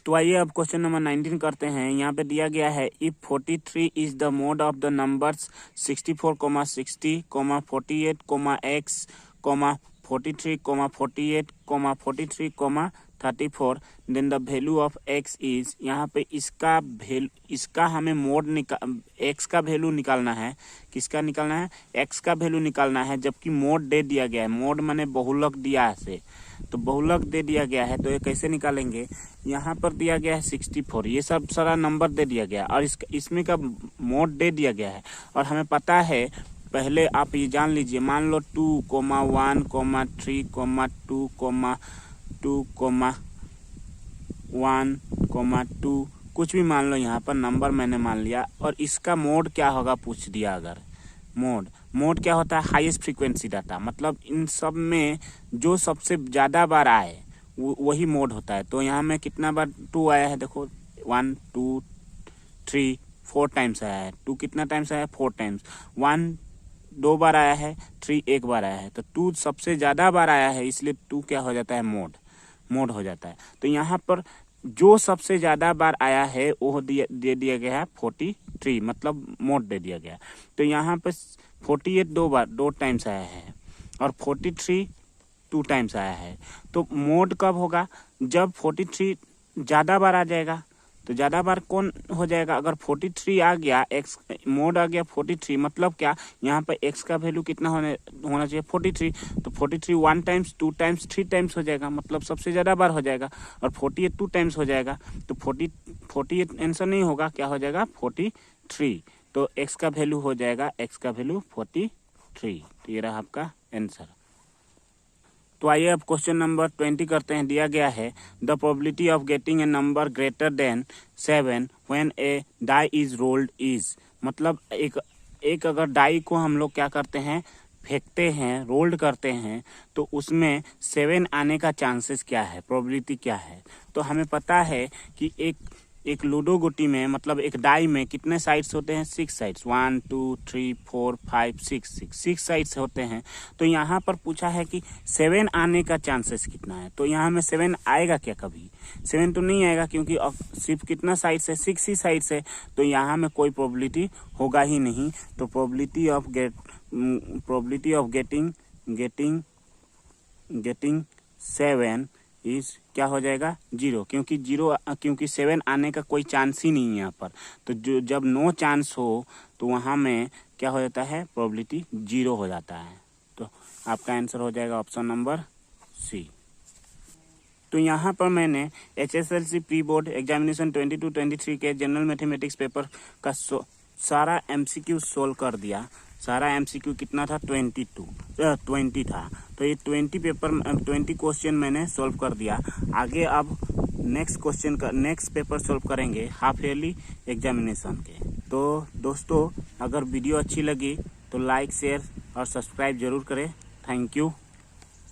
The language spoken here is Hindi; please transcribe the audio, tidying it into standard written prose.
तो आइए अब क्वेश्चन नंबर 19 करते हैं। यहाँ पे दिया गया है if 43 is the mode of the numbers 64, 60, 48, x, 43, 48, 43, 34 then the value of x is. यहाँ पे इसका हमें x का वैल्यू निकालना है। किसका निकालना है? x का वैल्यू निकालना है, जबकि मोड दे दिया गया है। मोड माने बहुलक दिया है, तो बहुलक दे दिया गया है, तो ये कैसे निकालेंगे? यहाँ पर दिया गया है 64, ये सब सारा नंबर दे दिया गया और इसमें का मोड दे दिया गया है। और हमें पता है, पहले आप ये जान लीजिए, मान लो 2, 1, 3, 2, 1, 2 कुछ भी मान लो, यहाँ पर नंबर मैंने मान लिया। और इसका मोड क्या होगा पूछ दिया। अगर मोड क्या होता है? हाईएस्ट फ्रीक्वेंसी डाटा, मतलब इन सब में जो सबसे ज़्यादा बार आए वही मोड होता है। तो यहाँ में कितना बार 2 आया है? देखो 1, 2, 3, 4 टाइम्स आया है। 2 कितना टाइम्स आया है? 4 टाइम्स। 1 2 बार आया है, 3 1 बार आया है। तो 2 सबसे ज़्यादा बार आया है, इसलिए 2 क्या हो जाता है? मोड हो जाता है। तो यहाँ पर जो सबसे ज़्यादा बार आया है वो दे दिया गया है 43, मतलब मोड दे दिया गया। तो यहाँ पर 48 2 टाइम्स आया है और 43 2 टाइम्स आया है। तो मोड कब होगा? जब 43 ज़्यादा बार आ जाएगा। तो ज़्यादा बार कौन हो जाएगा? अगर 43 आ गया, x मोड आ गया 43, मतलब क्या? यहाँ पर x का वैल्यू कितना होना चाहिए? 43। तो 43 1 टाइम्स, 2 टाइम्स, 3 टाइम्स हो जाएगा, मतलब सबसे ज़्यादा बार हो जाएगा। और 48 2 टाइम्स हो जाएगा, तो 48 आंसर नहीं होगा, क्या हो जाएगा? 43। तो x का वैल्यू हो जाएगा, x का वैल्यू 43। तो ये रहा आपका आंसर। तो आइए अब क्वेश्चन नंबर 20 करते हैं। दिया गया है the probability of getting a number greater than 7 when a die is rolled is. मतलब एक अगर डाई को हम लोग क्या करते हैं? फेंकते हैं, रोल्ड करते हैं, तो उसमें 7 आने का चांसेस क्या है, प्रोबेबिलिटी क्या है? तो हमें पता है कि एक लूडो गुटी में, मतलब एक डाई में कितने साइड्स होते हैं? 6 साइड्स। 1 2 3 4 5 6 साइड्स होते हैं। तो यहाँ पर पूछा है कि 7 आने का चांसेस कितना है। तो यहाँ में 7 आएगा क्या? कभी 7 तो नहीं आएगा, क्योंकि सिर्फ कितना साइड्स है? 6 ही साइड्स है। तो यहाँ में कोई प्रोबेबिलिटी होगा ही नहीं। तो प्रोबेबिलिटी ऑफ गेटिंग 7 इज क्या हो जाएगा? 0, क्योंकि 7 आने का कोई चांस ही नहीं है यहाँ पर। तो जब नो चांस हो तो वहाँ में क्या हो जाता है? प्रोबेबिलिटी 0 हो जाता है। तो आपका आंसर हो जाएगा ऑप्शन नंबर सी। तो यहाँ पर मैंने HSLC प्री बोर्ड एग्जामिनेशन 22-23 के जनरल मैथमेटिक्स पेपर का सारा MCQ सोल्व कर दिया। सारा MCQ कितना था? 20 था। तो ये 20 क्वेश्चन मैंने सोल्व कर दिया। आगे अब नेक्स्ट पेपर सोल्व करेंगे हाफ ईयरली एग्जामिनेशन के। तो दोस्तों, अगर वीडियो अच्छी लगी तो लाइक, शेयर और सब्सक्राइब जरूर करें। Thank you.